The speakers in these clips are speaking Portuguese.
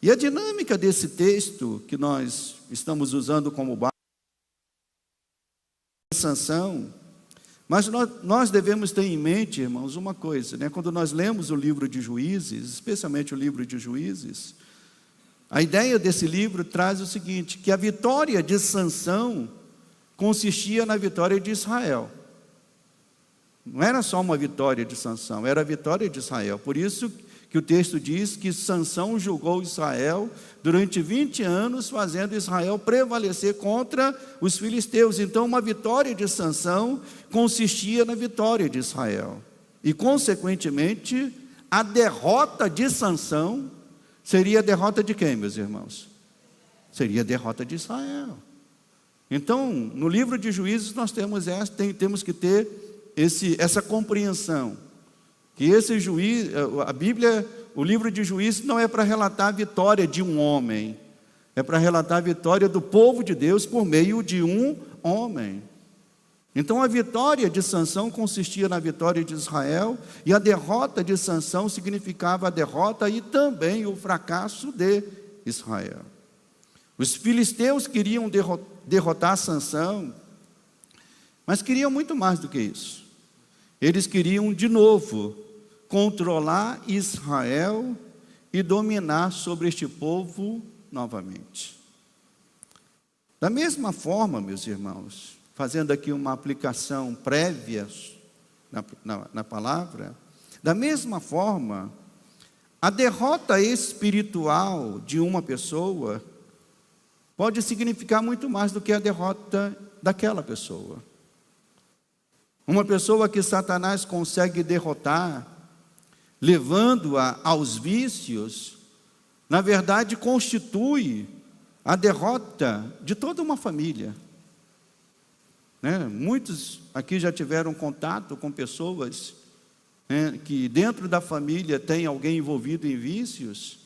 E a dinâmica desse texto que nós estamos usando como base, Sansão, mas nós devemos ter em mente, irmãos, uma coisa, né? Quando nós lemos o livro de Juízes, especialmente o livro de Juízes, a ideia desse livro traz o seguinte, que a vitória de Sansão consistia na vitória de Israel. Não era só uma vitória de Sansão, era a vitória de Israel. Por isso que o texto diz que Sansão julgou Israel durante 20 anos, fazendo Israel prevalecer contra os filisteus. Então, uma vitória de Sansão consistia na vitória de Israel. E, consequentemente, a derrota de Sansão seria a derrota de quem, meus irmãos? Seria a derrota de Israel. Então, no livro de Juízes, nós temos que ter essa compreensão. Que a Bíblia, o livro de Juízes não é para relatar a vitória de um homem, é para relatar a vitória do povo de Deus por meio de um homem. Então a vitória de Sansão consistia na vitória de Israel, e a derrota de Sansão significava a derrota e também o fracasso de Israel. Os filisteus queriam derrotar Sansão, mas queriam muito mais do que isso. Eles queriam de novo controlar Israel e dominar sobre este povo novamente. Da mesma forma, meus irmãos, fazendo aqui uma aplicação prévia na palavra, da mesma forma, a derrota espiritual de uma pessoa pode significar muito mais do que a derrota daquela pessoa. Uma pessoa que Satanás consegue derrotar, levando-a aos vícios, na verdade constitui a derrota de toda uma família. Muitos aqui já tiveram contato com pessoas que dentro da família tem alguém envolvido em vícios,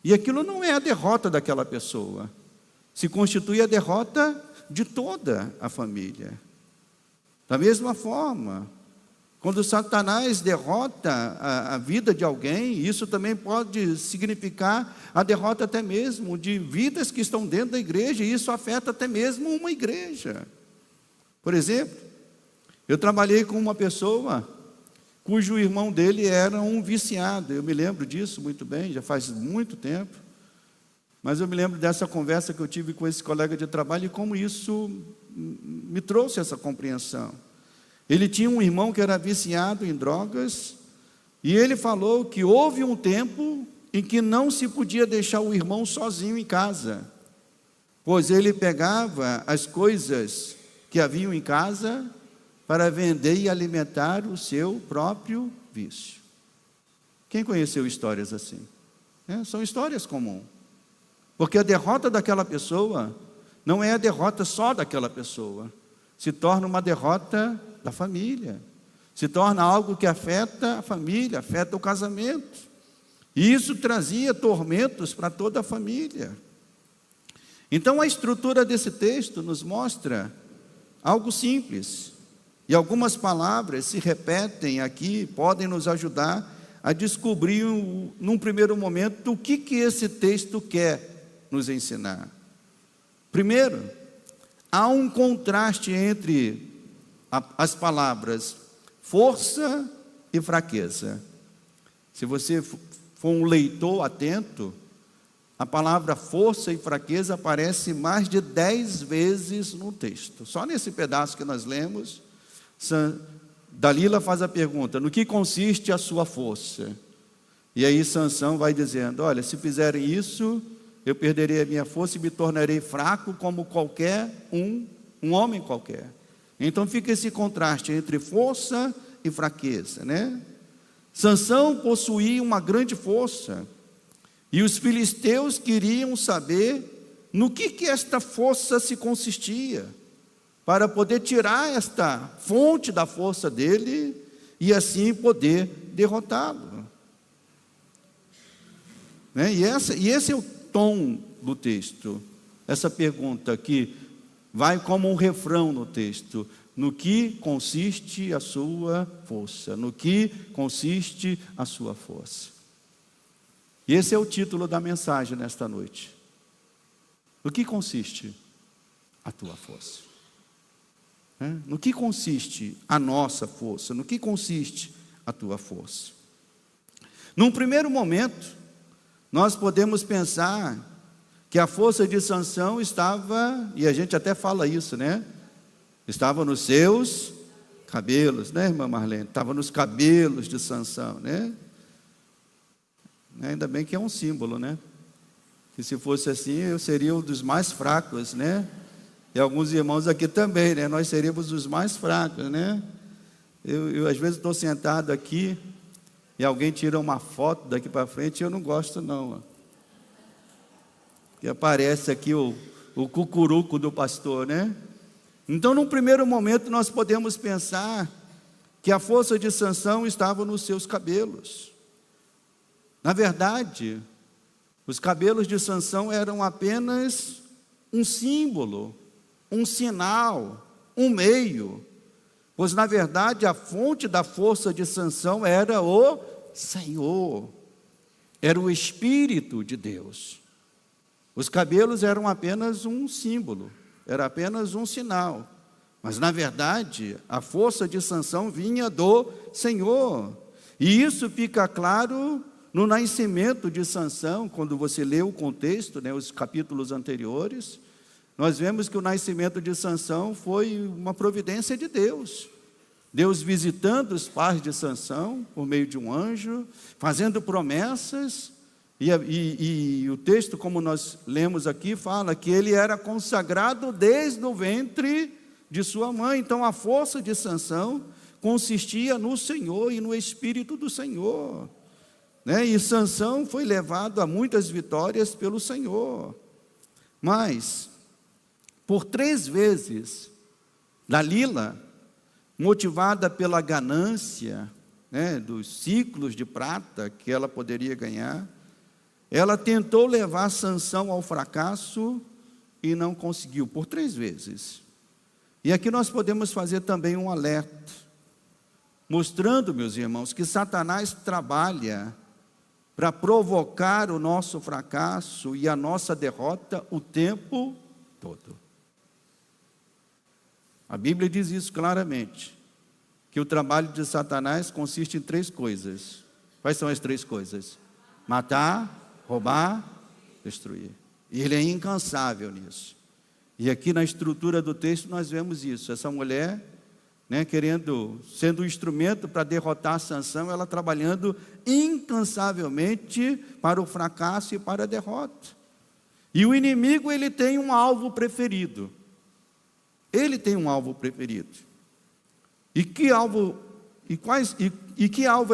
e aquilo não é a derrota daquela pessoa, se constitui a derrota de toda a família. Da mesma forma, quando Satanás derrota a vida de alguém, isso também pode significar a derrota até mesmo de vidas que estão dentro da igreja, e isso afeta até mesmo uma igreja. Por exemplo, eu trabalhei com uma pessoa cujo irmão dele era um viciado. Eu me lembro disso muito bem, já faz muito tempo. Mas eu me lembro dessa conversa que eu tive com esse colega de trabalho e como isso me trouxe essa compreensão. Ele tinha um irmão que era viciado em drogas, e ele falou que houve um tempo em que não se podia deixar o irmão sozinho em casa, pois ele pegava as coisas que haviam em casa para vender e alimentar o seu próprio vício. Quem conheceu histórias assim? São histórias comuns. Porque a derrota daquela pessoa não é a derrota só daquela pessoa, se torna uma derrota da família, se torna algo que afeta a família, afeta o casamento, e isso trazia tormentos para toda a família. Então a estrutura desse texto nos mostra algo simples, e algumas palavras se repetem aqui, podem nos ajudar a descobrir num primeiro momento o que esse texto quer nos ensinar. Primeiro, há um contraste entre as palavras força e fraqueza. Se você for um leitor atento, a palavra força e fraqueza aparece mais de 10 vezes no texto. Só nesse pedaço que nós lemos, Dalila faz a pergunta: no que consiste a sua força? E aí Sansão vai dizendo: olha, se fizerem isso, eu perderei a minha força e me tornarei fraco como qualquer um homem qualquer. Então fica esse contraste entre força e fraqueza, Sansão possuía uma grande força, e os filisteus queriam saber no que esta força se consistia, para poder tirar esta fonte da força dele, e assim poder derrotá-lo. E esse é o tom do texto, essa pergunta que vai como um refrão no texto: no que consiste a sua força? No que consiste a sua força? E esse é o título da mensagem nesta noite. No que consiste a tua força? No que consiste a nossa força? No que consiste a tua força? Num primeiro momento, nós podemos pensar que a força de Sansão estava, e a gente até fala isso, né? Estava nos seus cabelos, né, irmã Marlene? Estava nos cabelos de Sansão, né? Ainda bem que é um símbolo, né? Que se fosse assim, eu seria um dos mais fracos, né? E alguns irmãos aqui também, né? Nós seríamos os mais fracos, né? Eu às vezes estou sentado aqui e alguém tira uma foto daqui para frente e eu não gosto não. Que aparece aqui o cucuruco do pastor, né? Então, num primeiro momento, nós podemos pensar que a força de Sansão estava nos seus cabelos. Na verdade, os cabelos de Sansão eram apenas um símbolo, um sinal, um meio, pois na verdade a fonte da força de Sansão era o Senhor, era o Espírito de Deus. Os cabelos eram apenas um símbolo, era apenas um sinal, mas na verdade a força de Sansão vinha do Senhor, e isso fica claro no nascimento de Sansão. Quando você lê o contexto, né, os capítulos anteriores, nós vemos que o nascimento de Sansão foi uma providência de Deus. Deus visitando os pais de Sansão por meio de um anjo, fazendo promessas, e o texto, como nós lemos aqui, fala que ele era consagrado desde o ventre de sua mãe. Então a força de Sansão consistia no Senhor e no Espírito do Senhor. E Sansão foi levado a muitas vitórias pelo Senhor. Mas, por 3 vezes, Dalila, motivada pela ganância, dos ciclos de prata que ela poderia ganhar, ela tentou levar Sansão ao fracasso e não conseguiu, por 3 vezes. E aqui nós podemos fazer também um alerta, mostrando, meus irmãos, que Satanás trabalha para provocar o nosso fracasso e a nossa derrota o tempo todo. A Bíblia diz isso claramente, que o trabalho de Satanás consiste em 3 coisas. Quais são as 3 coisas? Matar, roubar, destruir. E ele é incansável nisso. E aqui na estrutura do texto nós vemos isso. Essa mulher, sendo um instrumento para derrotar Sansão, ela trabalhando incansavelmente para o fracasso e para a derrota. E o inimigo, ele tem um alvo preferido. Ele tem um alvo preferido. E que alvo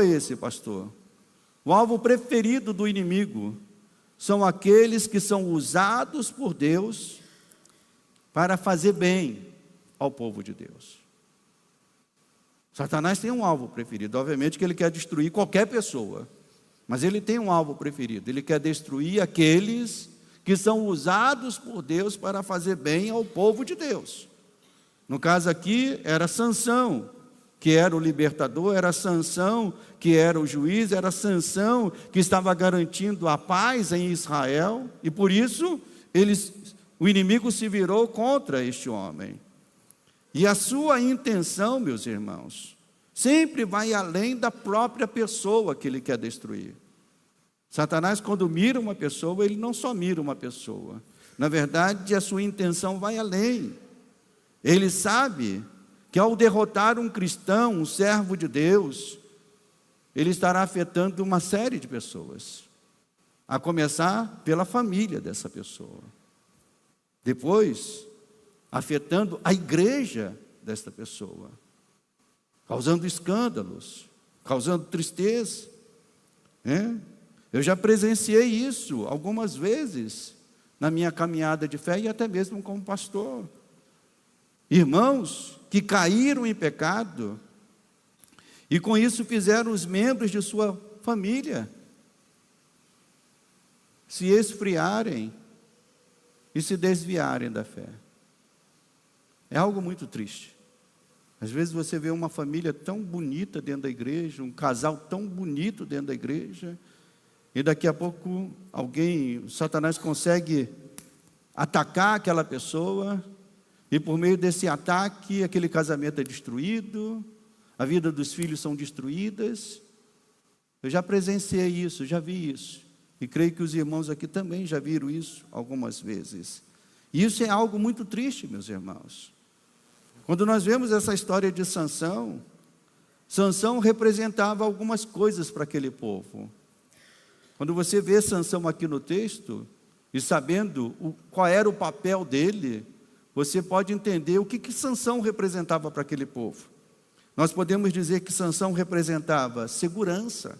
é esse, pastor? O alvo preferido do inimigo são aqueles que são usados por Deus para fazer bem ao povo de Deus. Satanás tem um alvo preferido. Obviamente que ele quer destruir qualquer pessoa, mas ele tem um alvo preferido. Ele quer destruir aqueles que são usados por Deus para fazer bem ao povo de Deus. No caso aqui, era Sansão, que era o libertador, era Sansão, que era o juiz, era Sansão, que estava garantindo a paz em Israel, e por isso, o inimigo se virou contra este homem. E a sua intenção, meus irmãos, sempre vai além da própria pessoa que ele quer destruir. Satanás, quando mira uma pessoa, ele não só mira uma pessoa. Na verdade, a sua intenção vai além. Ele sabe que ao derrotar um cristão, um servo de Deus, ele estará afetando uma série de pessoas, a começar pela família dessa pessoa. Depois, afetando a igreja desta pessoa, causando escândalos, causando tristeza. Eu já presenciei isso algumas vezes na minha caminhada de fé e até mesmo como pastor. Irmãos que caíram em pecado e com isso fizeram os membros de sua família se esfriarem e se desviarem da fé. É algo muito triste. Às vezes você vê uma família tão bonita dentro da igreja, um casal tão bonito dentro da igreja, e daqui a pouco Satanás consegue atacar aquela pessoa, e por meio desse ataque, aquele casamento é destruído, a vida dos filhos são destruídas. Eu já presenciei isso, já vi isso, e creio que os irmãos aqui também já viram isso algumas vezes. E isso é algo muito triste, meus irmãos. Quando nós vemos essa história de Sansão, Sansão representava algumas coisas para aquele povo. Quando você vê Sansão aqui no texto, e sabendo qual era o papel dele, você pode entender o que Sansão representava para aquele povo. Nós podemos dizer que Sansão representava segurança,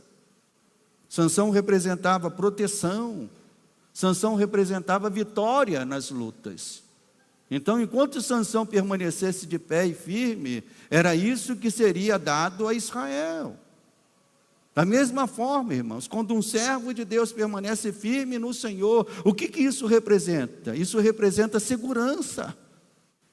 Sansão representava proteção, Sansão representava vitória nas lutas. Então, enquanto Sansão permanecesse de pé e firme, era isso que seria dado a Israel. Da mesma forma, irmãos, quando um servo de Deus permanece firme no Senhor, o que isso representa? Isso representa segurança.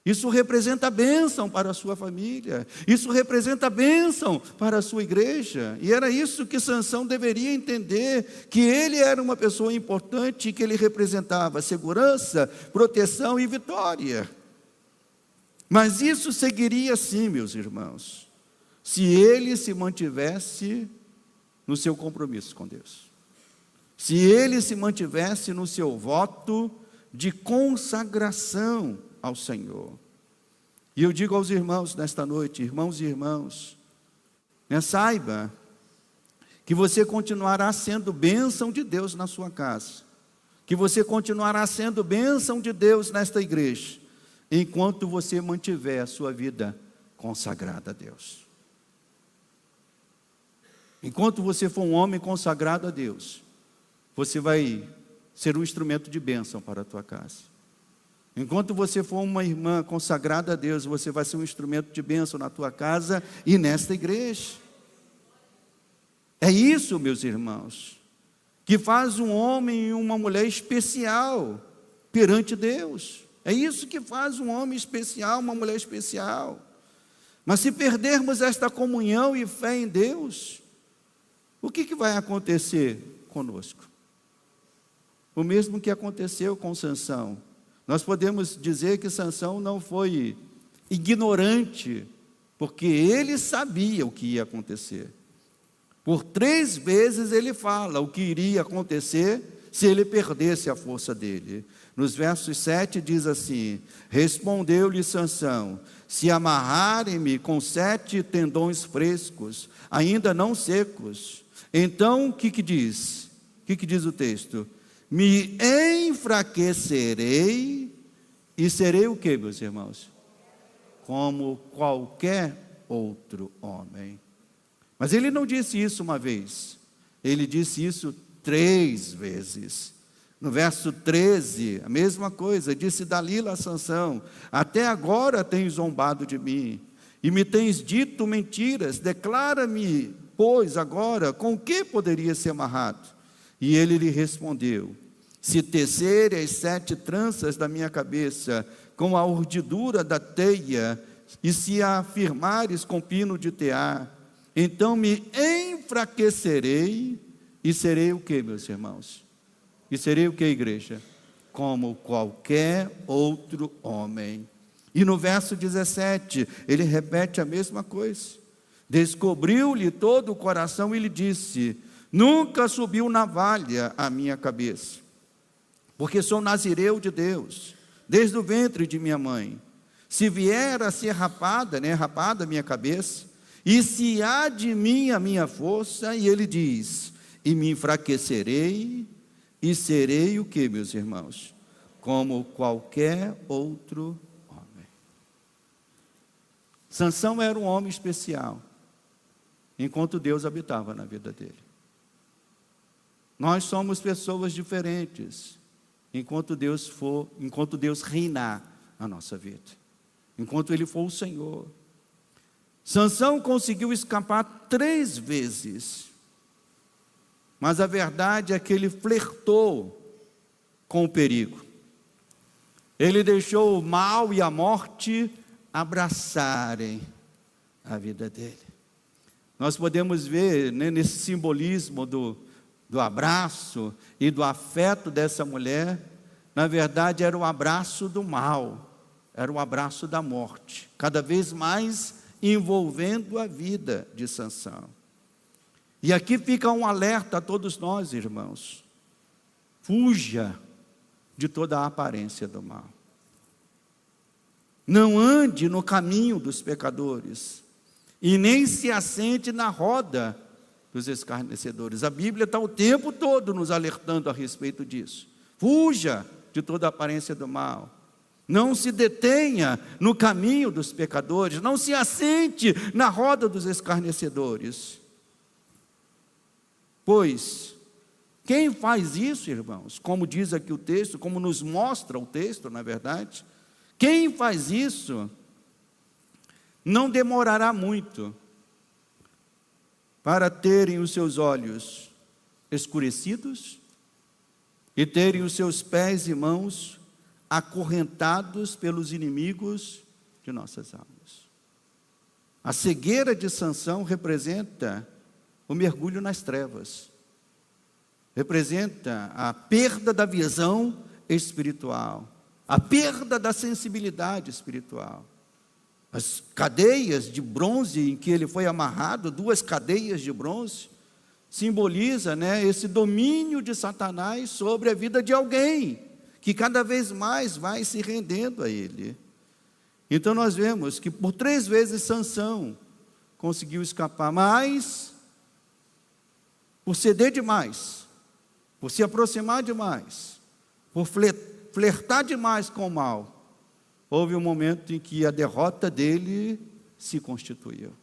Isso representa bênção para a sua família. Isso representa bênção para a sua igreja. E era isso que Sansão deveria entender, que ele era uma pessoa importante e que ele representava segurança, proteção e vitória. Mas isso seguiria assim, meus irmãos, se ele se mantivesse no seu compromisso com Deus. Se ele se mantivesse no seu voto de consagração ao Senhor. E eu digo aos irmãos nesta noite, irmãos e irmãs, saiba que você continuará sendo bênção de Deus na sua casa, que você continuará sendo bênção de Deus nesta igreja, enquanto você mantiver a sua vida consagrada a Deus. Enquanto você for um homem consagrado a Deus, você vai ser um instrumento de bênção para a tua casa. Enquanto você for uma irmã consagrada a Deus, você vai ser um instrumento de bênção na tua casa e nesta igreja. É isso, meus irmãos, que faz um homem e uma mulher especial perante Deus. É isso que faz um homem especial, uma mulher especial. Mas se perdermos esta comunhão e fé em Deus, o que vai acontecer conosco? O mesmo que aconteceu com Sansão. Nós podemos dizer que Sansão não foi ignorante, porque ele sabia o que ia acontecer. Por 3 vezes ele fala o que iria acontecer se ele perdesse a força dele. Nos versos 7 diz assim: respondeu-lhe Sansão: se amarrarem-me com 7 tendões frescos, ainda não secos, então o que diz? O que diz o texto? Me enfraquecerei e serei o que, meus irmãos? Como qualquer outro homem. Mas ele não disse isso uma vez, ele disse isso 3 vezes. No verso 13, a mesma coisa, disse Dalila a Sansão: até agora tens zombado de mim, e me tens dito mentiras, declara-me, pois, agora, com que poderia ser amarrado? E ele lhe respondeu: se tecerem as 7 tranças da minha cabeça com a urdidura da teia, e se a firmares com pino de tear, então me enfraquecerei e serei o que, meus irmãos? E serei o que, igreja? Como qualquer outro homem. E no verso 17, ele repete a mesma coisa. Descobriu-lhe todo o coração e lhe disse: nunca subiu navalha à minha cabeça, porque sou nazireu de Deus, desde o ventre de minha mãe. Se vier a ser rapada a minha cabeça, e se há de mim a minha força, e ele diz: e me enfraquecerei, e serei o que, meus irmãos? Como qualquer outro homem. Sansão era um homem especial, enquanto Deus habitava na vida dele. Nós somos pessoas diferentes, enquanto Deus reinar na nossa vida, enquanto Ele for o Senhor. Sansão conseguiu escapar 3 vezes, mas a verdade é que ele flertou com o perigo. Ele deixou o mal e a morte abraçarem a vida dele. Nós podemos ver nesse simbolismo do abraço e do afeto dessa mulher, na verdade era o abraço do mal, era o abraço da morte, cada vez mais envolvendo a vida de Sansão. E aqui fica um alerta a todos nós, irmãos: fuja de toda a aparência do mal. Não ande no caminho dos pecadores, e nem se assente na roda dos escarnecedores. A Bíblia está o tempo todo nos alertando a respeito disso. Fuja de toda a aparência do mal. Não se detenha no caminho dos pecadores, não se assente na roda dos escarnecedores. Pois, quem faz isso, irmãos, como diz aqui o texto, como nos mostra o texto, na verdade, quem faz isso não demorará muito para terem os seus olhos escurecidos e terem os seus pés e mãos acorrentados pelos inimigos de nossas almas. A cegueira de Sansão representa o mergulho nas trevas, representa a perda da visão espiritual, a perda da sensibilidade espiritual. As cadeias de bronze em que ele foi amarrado, 2 cadeias de bronze, simboliza, esse domínio de Satanás sobre a vida de alguém, que cada vez mais vai se rendendo a ele. Então nós vemos que por 3 vezes Sansão conseguiu escapar, mas por ceder demais, por se aproximar demais, por flertar demais com o mal, houve um momento em que a derrota dele se constituiu.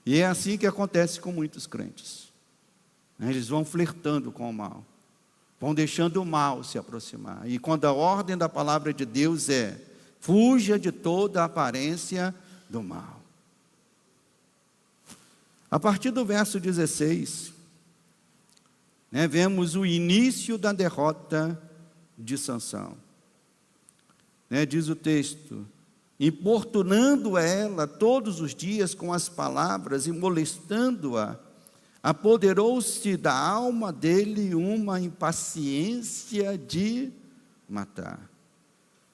E é assim que acontece com muitos crentes. Eles vão flertando com o mal, vão deixando o mal se aproximar. E quando a ordem da palavra de Deus é: fuja de toda a aparência do mal. A partir do verso 16, vemos o início da derrota de Sansão. Diz o texto: importunando ela todos os dias com as palavras e molestando-a, apoderou-se da alma dele uma impaciência de matar.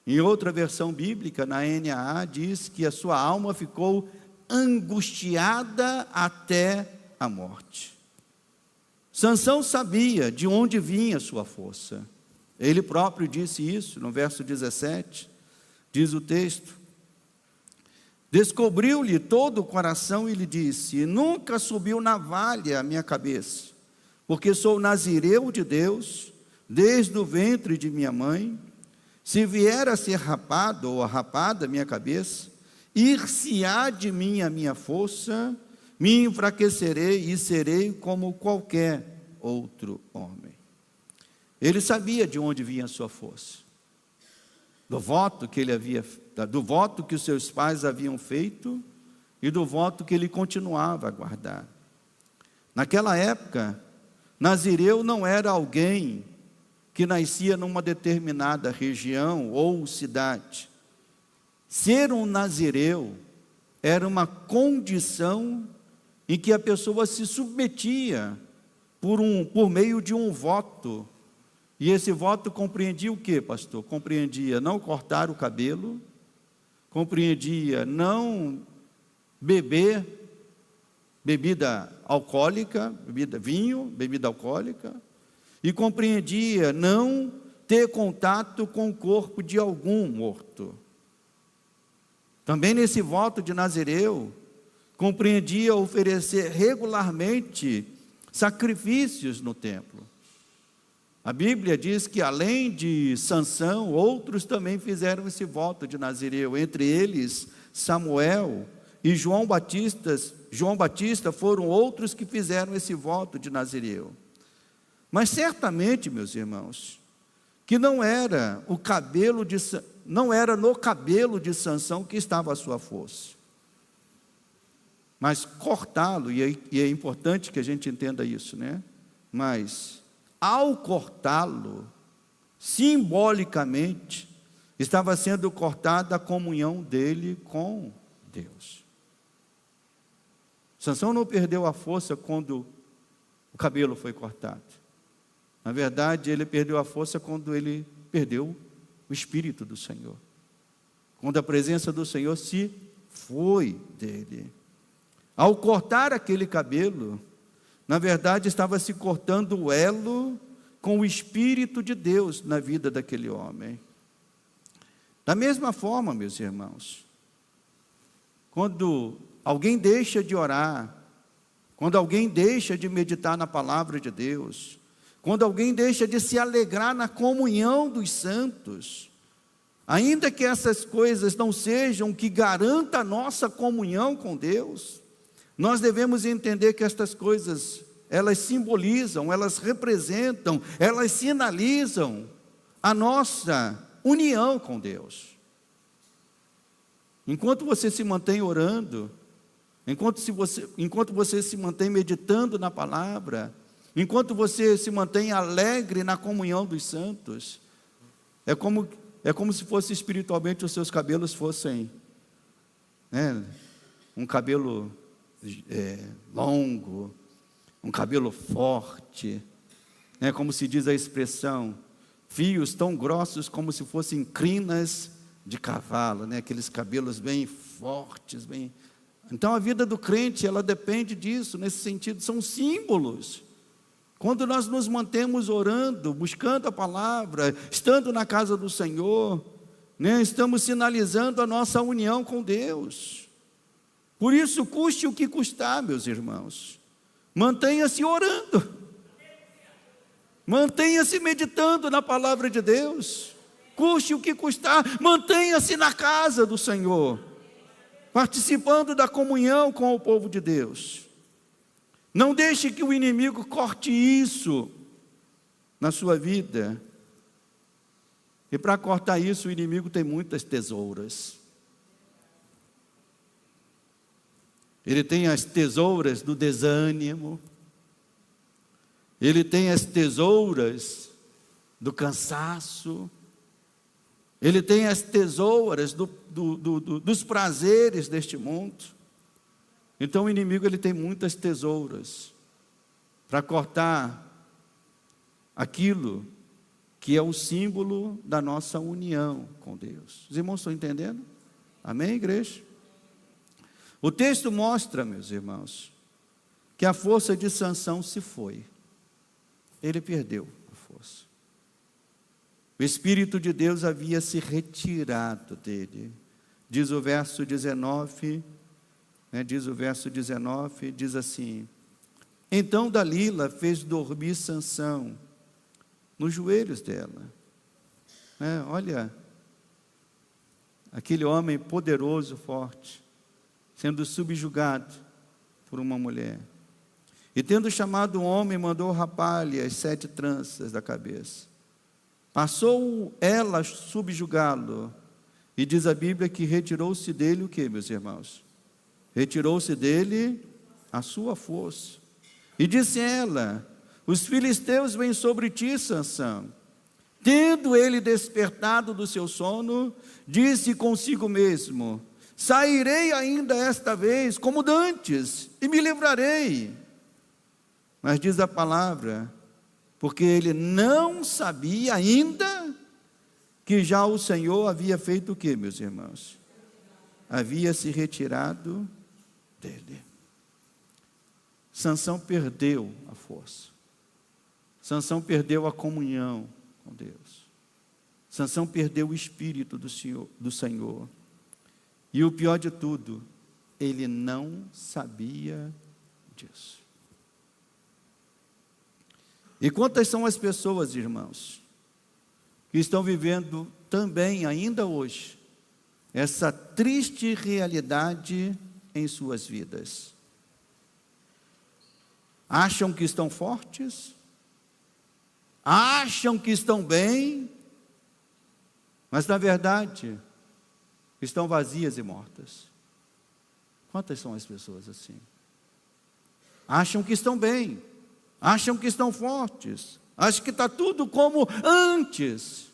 Em outra versão bíblica, na NAA, diz que a sua alma ficou angustiada até a morte. Sansão sabia de onde vinha a sua força. Ele próprio disse isso no verso 17, diz o texto: descobriu-lhe todo o coração e lhe disse: nunca subiu navalha à minha cabeça, porque sou nazireu de Deus, desde o ventre de minha mãe. Se vier a ser rapado ou rapada a minha cabeça, ir-se-á de mim a minha força, me enfraquecerei e serei como qualquer outro homem. Ele sabia de onde vinha a sua força, do voto que os seus pais haviam feito e do voto que ele continuava a guardar. Naquela época, nazireu não era alguém que nascia numa determinada região ou cidade. Ser um nazireu era uma condição em que a pessoa se submetia por meio de um voto. E esse voto compreendia o quê, pastor? Compreendia não cortar o cabelo, compreendia não beber bebida alcoólica, vinho, bebida alcoólica, e compreendia não ter contato com o corpo de algum morto. Também nesse voto de nazireu, compreendia oferecer regularmente sacrifícios no templo. A Bíblia diz que além de Sansão, outros também fizeram esse voto de nazireu, entre eles Samuel e João Batista foram outros que fizeram esse voto de nazireu. Mas certamente, meus irmãos, que não era no cabelo de Sansão que estava a sua força. Mas cortá-lo, e é importante que a gente entenda isso, mas ao cortá-lo, simbolicamente, estava sendo cortada a comunhão dele com Deus. Sansão não perdeu a força quando o cabelo foi cortado. Na verdade, ele perdeu a força quando ele perdeu o Espírito do Senhor. Quando a presença do Senhor se foi dele. Ao cortar aquele cabelo, na verdade estava se cortando o elo com o Espírito de Deus na vida daquele homem. Da mesma forma, meus irmãos, quando alguém deixa de orar, quando alguém deixa de meditar na palavra de Deus, quando alguém deixa de se alegrar na comunhão dos santos, ainda que essas coisas não sejam que garanta a nossa comunhão com Deus, nós devemos entender que estas coisas, elas simbolizam, elas representam, elas sinalizam a nossa união com Deus. Enquanto você se mantém orando, enquanto você se mantém meditando na palavra, enquanto você se mantém alegre na comunhão dos santos, é como se fosse espiritualmente os seus cabelos fossem, um cabelo longo, um cabelo forte, como se diz a expressão, fios tão grossos como se fossem crinas de cavalo, aqueles cabelos bem fortes, bem... Então a vida do crente, ela depende disso, nesse sentido, são símbolos. Quando nós nos mantemos orando, buscando a palavra, estando na casa do Senhor, estamos sinalizando a nossa união com Deus. Por isso, custe o que custar, meus irmãos, mantenha-se orando, mantenha-se meditando na palavra de Deus, custe o que custar, mantenha-se na casa do Senhor, participando da comunhão com o povo de Deus. Não deixe que o inimigo corte isso na sua vida. E para cortar isso, o inimigo tem muitas tesouras. Ele tem as tesouras do desânimo. Ele tem as tesouras do cansaço. Ele tem as tesouras dos prazeres deste mundo. Então o inimigo, ele tem muitas tesouras para cortar aquilo que é o símbolo da nossa união com Deus. Os irmãos estão entendendo? Amém, igreja? O texto mostra, meus irmãos, que a força de Sansão se foi. Ele perdeu a força. O Espírito de Deus havia se retirado dele. Diz o verso 19... diz assim: então Dalila fez dormir Sansão nos joelhos dela. Olha, aquele homem poderoso, forte, sendo subjugado por uma mulher. E tendo chamado o homem, mandou rapar-lhe as 7 tranças da cabeça. Passou ela a subjugá-lo. E diz a Bíblia que retirou-se dele o quê, meus irmãos? Retirou-se dele a sua força. E disse ela: os filisteus vêm sobre ti, Sansão. Tendo ele despertado do seu sono, disse consigo mesmo: sairei ainda esta vez como dantes, e me livrarei. Mas diz a palavra, porque ele não sabia ainda que já o Senhor havia feito o quê, meus irmãos? Havia se retirado dele. Sansão perdeu a força. Sansão perdeu a comunhão com Deus. Sansão perdeu o Espírito do Senhor. E o pior de tudo, ele não sabia disso. E quantas são as pessoas, irmãos, que estão vivendo também, ainda hoje, essa triste realidade em suas vidas? Acham que estão fortes, acham que estão bem, mas na verdade estão vazias e mortas. Quantas são as pessoas assim? Acham que estão bem, acham que estão fortes, acham que está tudo como antes,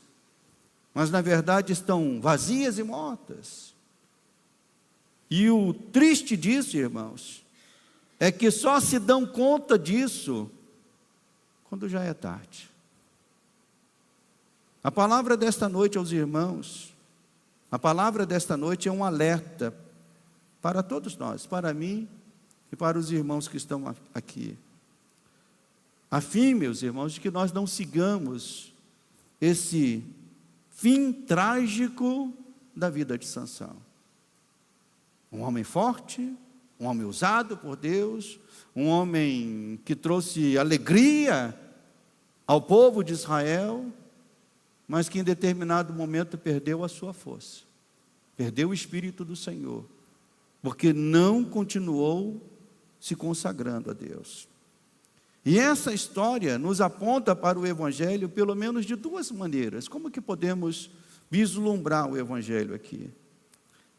mas na verdade estão vazias e mortas. E o triste disso, irmãos, é que só se dão conta disso quando já é tarde. A palavra desta noite aos irmãos, a palavra desta noite é um alerta para todos nós, para mim e para os irmãos que estão aqui. A fim, meus irmãos, de que nós não sigamos esse fim trágico da vida de Sansão. Um homem forte, um homem usado por Deus, um homem que trouxe alegria ao povo de Israel, mas que em determinado momento perdeu a sua força, perdeu o Espírito do Senhor, porque não continuou se consagrando a Deus. E essa história nos aponta para o Evangelho pelo menos de duas maneiras. Como que podemos vislumbrar o Evangelho aqui?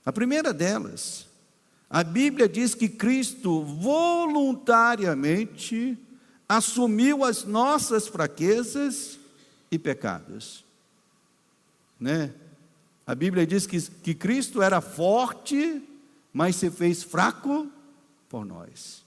A primeira delas, a Bíblia diz que Cristo voluntariamente assumiu as nossas fraquezas e pecados. Né? A Bíblia diz que Cristo era forte, mas se fez fraco por nós.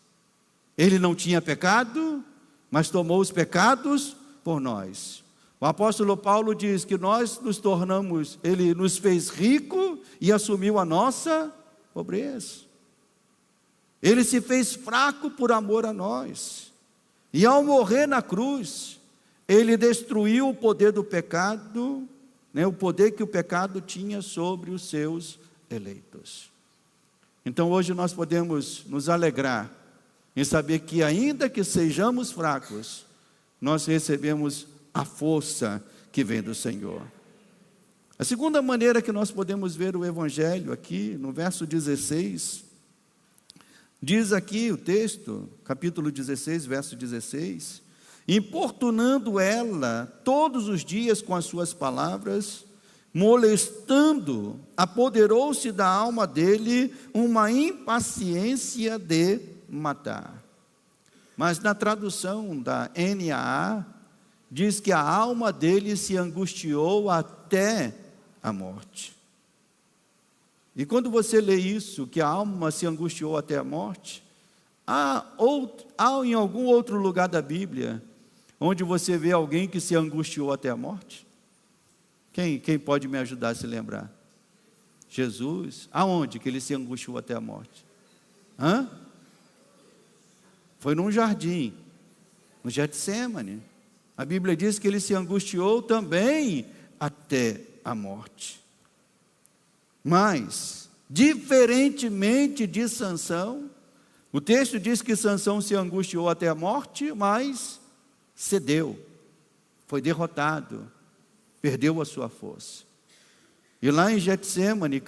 Ele não tinha pecado, mas tomou os pecados por nós. O apóstolo Paulo diz que nós nos tornamos, ele nos fez rico e assumiu a nossa pobreza. Ele se fez fraco por amor a nós. E ao morrer na cruz, ele destruiu o poder do pecado, né, o poder que o pecado tinha sobre os seus eleitos. Então hoje nós podemos nos alegrar em saber que ainda que sejamos fracos, nós recebemos a força que vem do Senhor. A segunda maneira que nós podemos ver o Evangelho aqui, no verso 16, diz aqui o texto, capítulo 16, verso 16, importunando ela todos os dias com as suas palavras, molestando, apoderou-se da alma dele uma impaciência de matar. Mas na tradução da NAA, diz que a alma dele se angustiou até a morte. E quando você lê isso, que a alma se angustiou até a morte, há em algum outro lugar da Bíblia, onde você vê alguém que se angustiou até a morte? Quem pode me ajudar a se lembrar? Jesus. Aonde que ele se angustiou até a morte? Foi num jardim, no Getsêmani. A Bíblia diz que ele se angustiou também até a morte. Mas, diferentemente de Sansão, o texto diz que Sansão se angustiou até a morte, mas cedeu, foi derrotado, perdeu a sua força. E lá em Getsêmani,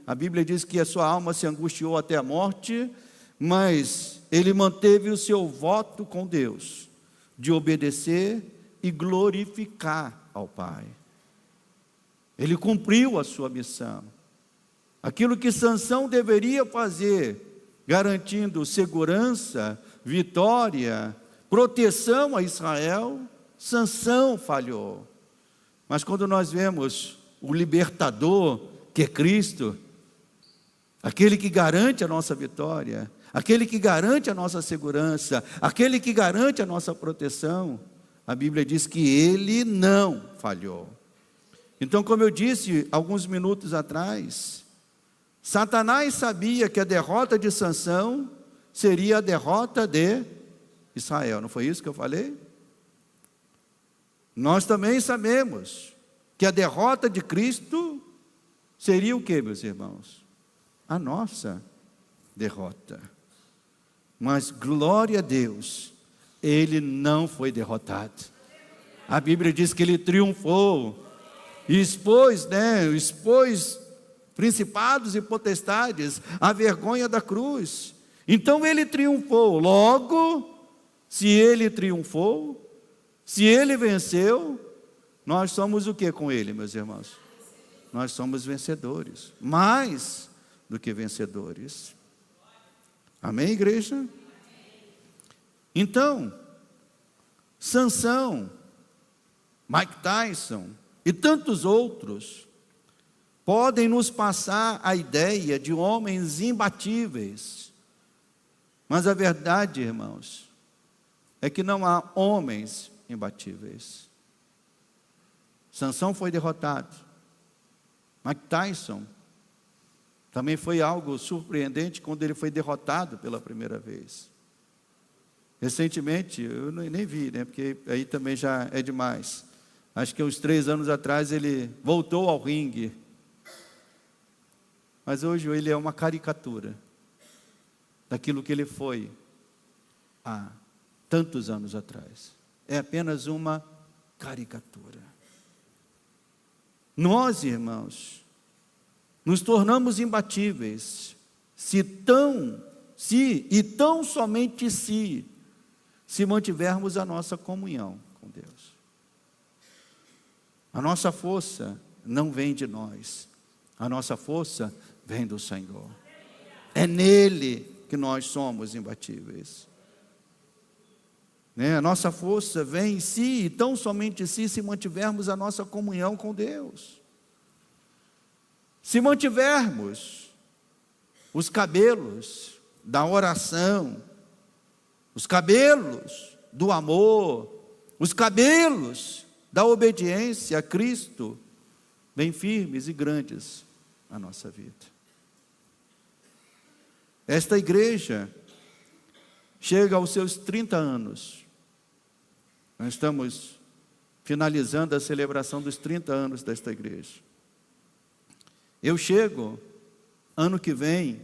a Bíblia diz que a sua alma se angustiou até a morte, mas ele manteve o seu voto com Deus, de obedecer e glorificar ao Pai. Ele cumpriu a sua missão. Aquilo que Sansão deveria fazer, garantindo segurança, vitória, proteção a Israel, Sansão falhou. Mas quando nós vemos o libertador, que é Cristo, aquele que garante a nossa vitória, aquele que garante a nossa segurança, aquele que garante a nossa proteção, a Bíblia diz que ele não falhou. Então, como eu disse alguns minutos atrás, Satanás sabia que a derrota de Sansão seria a derrota de Israel. Não foi isso que eu falei? Nós também sabemos que a derrota de Cristo seria o quê, meus irmãos? A nossa derrota. Mas glória a Deus, ele não foi derrotado. A Bíblia diz que ele triunfou, expôs principados e potestades à vergonha da cruz. Então ele triunfou. Logo, se ele triunfou, se ele venceu, nós somos o que com ele, meus irmãos? Nós somos vencedores, mais do que vencedores. Amém, igreja? Então, Sansão, Mike Tyson e tantos outros podem nos passar a ideia de homens imbatíveis. Mas a verdade, irmãos, é que não há homens imbatíveis. Sansão foi derrotado. Mike Tyson também foi algo surpreendente quando ele foi derrotado pela primeira vez. Recentemente, eu nem vi, né, porque aí também já é demais. Acho que uns 3 anos atrás ele voltou ao ringue. Mas hoje ele é uma caricatura daquilo que ele foi há tantos anos atrás. É apenas uma caricatura. Nós, irmãos, nos tornamos imbatíveis se e tão somente se mantivermos a nossa comunhão com Deus. A nossa força não vem de nós, a nossa força vem do Senhor. É nele que nós somos imbatíveis. A nossa força vem em si, e tão somente em si, se mantivermos a nossa comunhão com Deus. Se mantivermos os cabelos da oração, os cabelos do amor, os cabelos da obediência a Cristo, bem firmes e grandes na nossa vida. Esta igreja chega aos seus 30 anos. Nós estamos finalizando a celebração dos 30 anos desta igreja. Eu chego, ano que vem,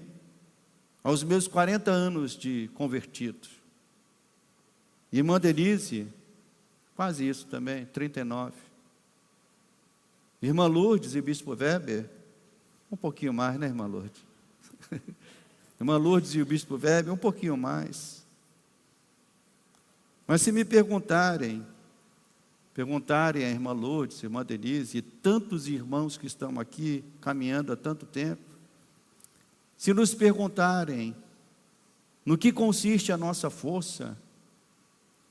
aos meus 40 anos de convertido. Irmã Denise, quase isso também, 39. Irmã Lourdes e Bispo Weber, um pouquinho mais, né, irmã Lourdes? Irmã Lourdes e o Bispo Weber, um pouquinho mais. Mas se me perguntarem à irmã Lourdes, irmã Denise e tantos irmãos que estão aqui caminhando há tanto tempo, se nos perguntarem no que consiste a nossa força,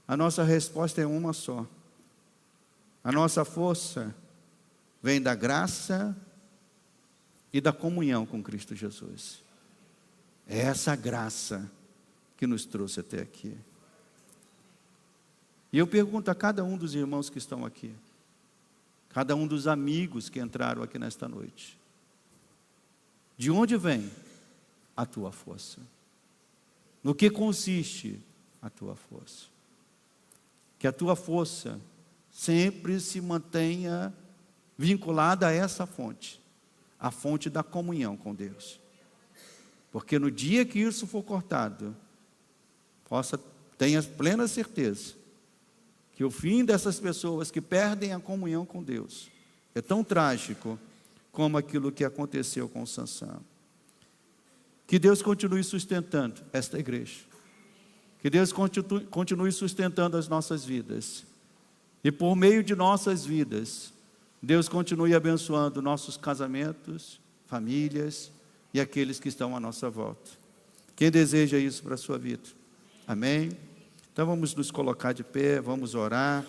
a nossa resposta é uma só. A nossa força vem da graça e da comunhão com Cristo Jesus. É essa graça que nos trouxe até aqui. E eu pergunto a cada um dos irmãos que estão aqui, cada um dos amigos que entraram aqui nesta noite, de onde vem a tua força? No que consiste a tua força? Que a tua força sempre se mantenha vinculada a essa fonte, a fonte da comunhão com Deus. Porque no dia que isso for cortado, tenha plena certeza que o fim dessas pessoas que perdem a comunhão com Deus é tão trágico como aquilo que aconteceu com Sansão. Que Deus continue sustentando esta igreja. Que Deus continue sustentando as nossas vidas. E por meio de nossas vidas, Deus continue abençoando nossos casamentos, famílias e aqueles que estão à nossa volta. Quem deseja isso para a sua vida? Amém? Então vamos nos colocar de pé, vamos orar.